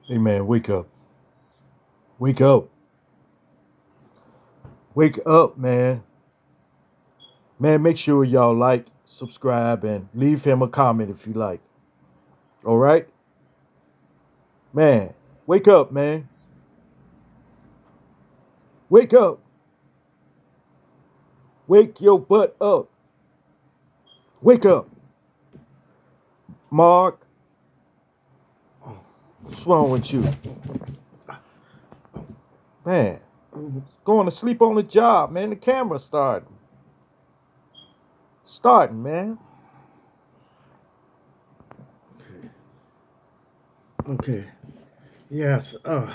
Hey man, wake up. Wake up. Wake up, man. Man, make sure y'all like, subscribe, and leave him a comment if you like. All right? Man, wake up, man. Wake up. Wake your butt up. Wake up. Mark, what's wrong with you? Man, going to sleep on the job, man. The camera's starting. Starting, man. Okay. Yes. I'm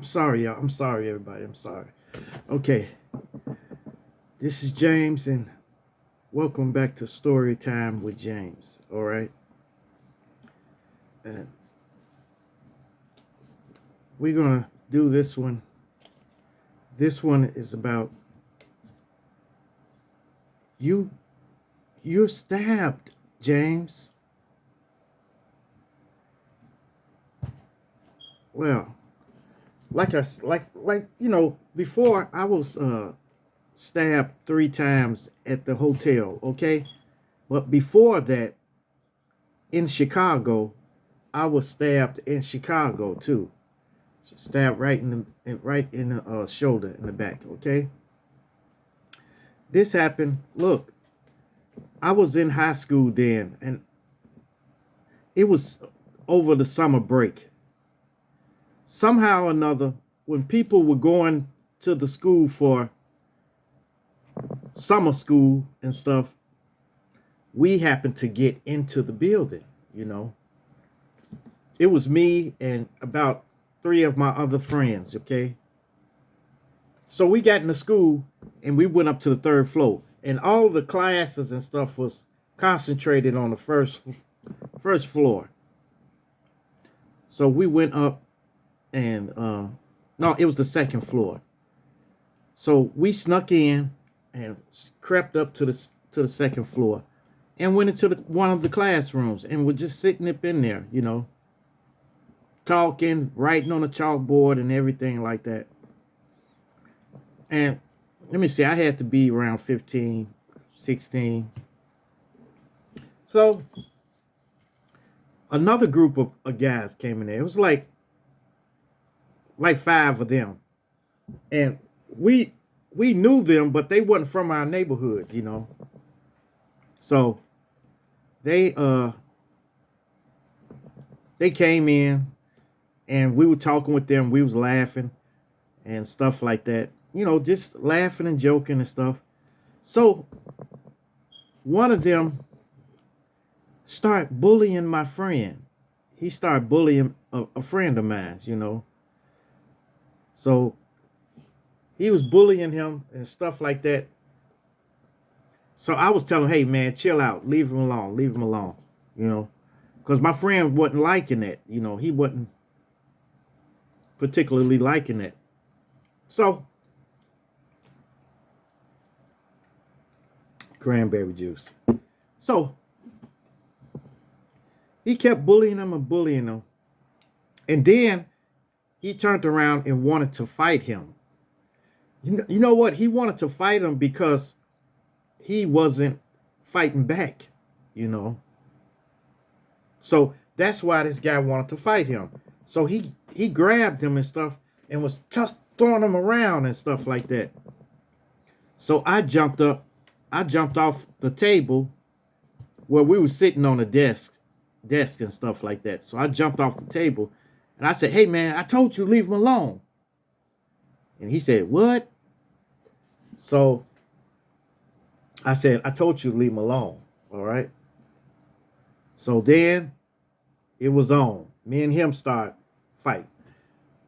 sorry, y'all. I'm sorry, everybody. I'm sorry. Okay. This is James, and welcome back to Storytime with James. All right. And we're gonna do this one. This one is about you. You're stabbed, James. Well, before I was stabbed 3 times at the hotel. Okay, but before that, in Chicago, I was stabbed in Chicago too. Stabbed right in the shoulder in the back. Okay, this happened. Look, I was in high school then, and it was over the summer break. Somehow or another, when people were going to the school for summer school and stuff, we happened to get into the building. You know, it was me and about 3 of my other friends. Okay, so we got into school and we went up to the third floor, and all the classes and stuff was concentrated on the first floor. So we went up and no, it was the second floor. So we snuck in and crept up to the second floor and went into one of the classrooms and were just sitting up in there, talking, writing on a chalkboard and everything like that. And let me see, I had to be around 15, 16. So another group of guys came in there. It was like 5 of them. And we we knew them, but they wasn't from our neighborhood. So they uh they came in and we were talking with them, we was laughing and stuff like that. Just laughing and joking and stuff. So one of them started bullying my friend. He started bullying a friend of mine. So he was bullying him and stuff like that. So I was telling him, hey man, chill out, leave him alone, leave him alone, you know, because my friend wasn't liking that. He wasn't particularly liking that. So cranberry juice. So he kept bullying him and bullying him, and then he turned around and wanted to fight him. You know what? He wanted to fight him because he wasn't fighting back, you know. So that's why this guy wanted to fight him. So he grabbed him and stuff and was just throwing him around and stuff like that. So I jumped up, I jumped off the table where we were sitting on a desk and stuff like that. So I jumped off the table and I said, "Hey man, I told you leave him alone." And he said, "What?" So I said, "I told you to leave him alone." All right. So then it was on. Me and him start fight.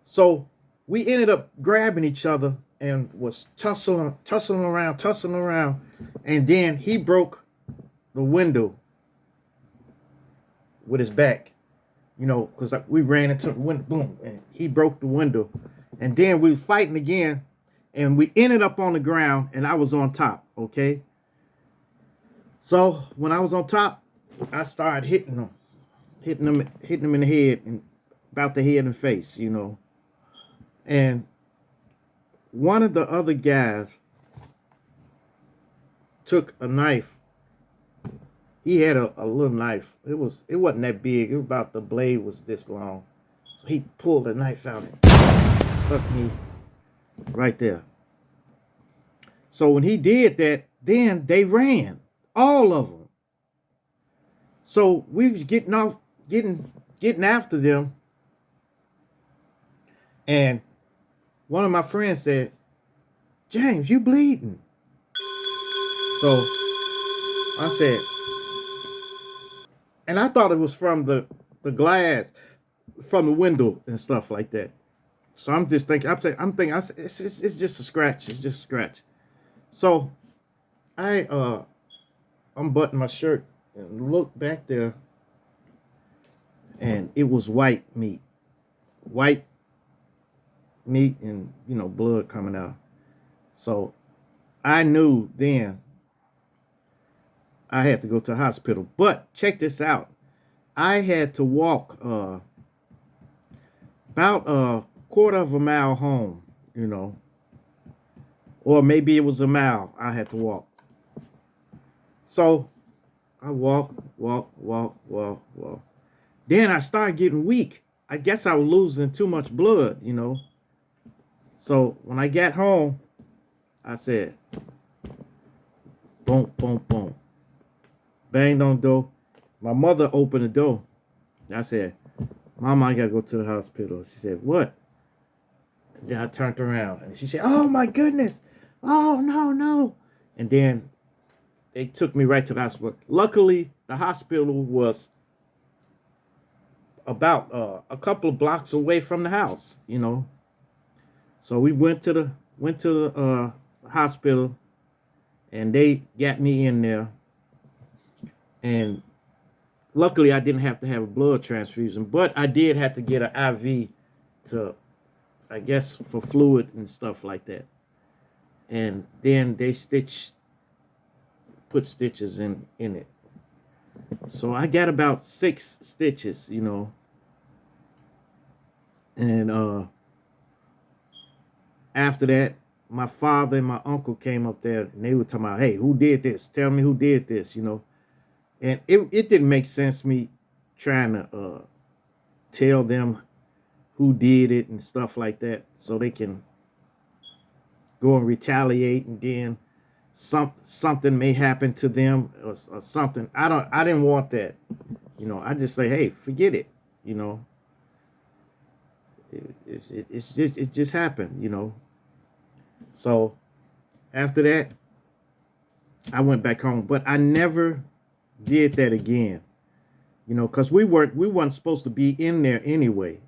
So we ended up grabbing each other and was tussling around, and then he broke the window with his back. Because we ran into the window, boom, and he broke the window, and then we was fighting again, and we ended up on the ground, and I was on top. Okay. So when I was on top, I started hitting him in the head and about the head and face, And one of the other guys took a knife. He had a little knife. It wasn't that big. It was about, the blade was this long. So he pulled the knife out and stuck me right there. So when he did that, then they ran, all of them. So we was getting after them, and one of my friends said, "James, you bleeding?" So I said, and I thought it was from the glass, from the window and stuff like that. So I'm just thinking, it's just a scratch. It's just a scratch. So I unbuttoned my shirt and looked back there, and it was white meat and blood coming out. So I knew then I had to go to the hospital. But check this out. I had to walk about a quarter of a mile home, or maybe it was a mile I had to walk. So I walk. Then I started getting weak. I guess I was losing too much blood, So when I got home, I said, boom, boom, boom. Banged on the door. My mother opened the door. I said, "Mama, I got to go to the hospital." She said, "What?" And then I turned around and she said, "Oh my goodness. Oh, no." And then they took me right to the hospital. Luckily, the hospital was about a couple of blocks away from the house, So we went to the hospital, and they got me in there. And luckily, I didn't have to have a blood transfusion, but I did have to get an IV to, I guess, for fluid and stuff like that. And then they put stitches in it. So I got about 6 stitches, And after that, my father and my uncle came up there, and they were talking about, "Hey, who did this? Tell me who did this," And it didn't make sense me trying to tell them who did it and stuff like that, so they can go and retaliate, and then something may happen to them or something. I didn't want that. I just say, "Hey, forget it." It just happened. So after that, I went back home, but I never did that again, because we weren't supposed to be in there anyway.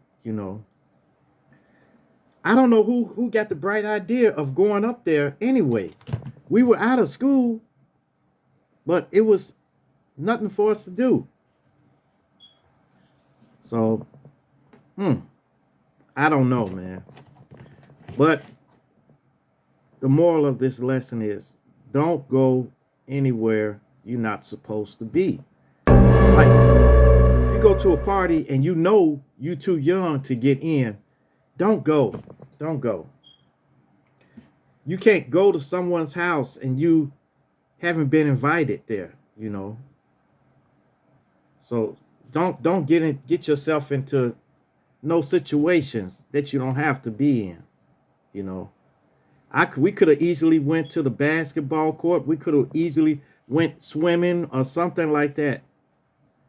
I don't know who got the bright idea of going up there anyway. We were out of school, but it was nothing for us to do. So, I don't know, man. But the moral of this lesson is, don't go anywhere you're not supposed to be. Like, if you go to a party and you're too young to get in, don't go. Don't go. You can't go to someone's house and you haven't been invited there, So don't get yourself into no situations that you don't have to be in, We could have easily went to the basketball court. We could have easily went swimming or something like that.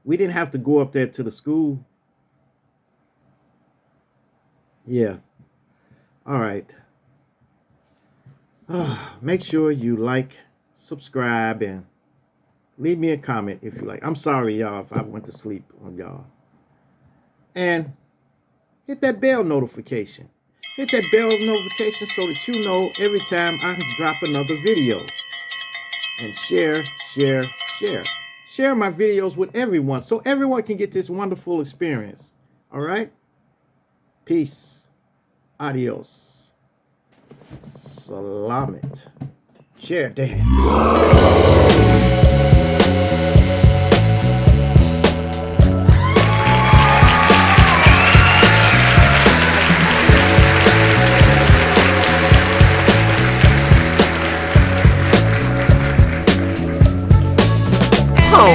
We didn't have to go up there to the school. Yeah. All right. Make sure you like, subscribe, and leave me a comment if you like. I'm sorry, y'all, if I went to sleep on y'all. And hit that bell notification. Hit that bell notification so that you know every time I drop another video. And share. Share my videos with everyone so everyone can get this wonderful experience. All right? Peace. Adios. Salamat. Chair dance.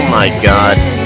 my god.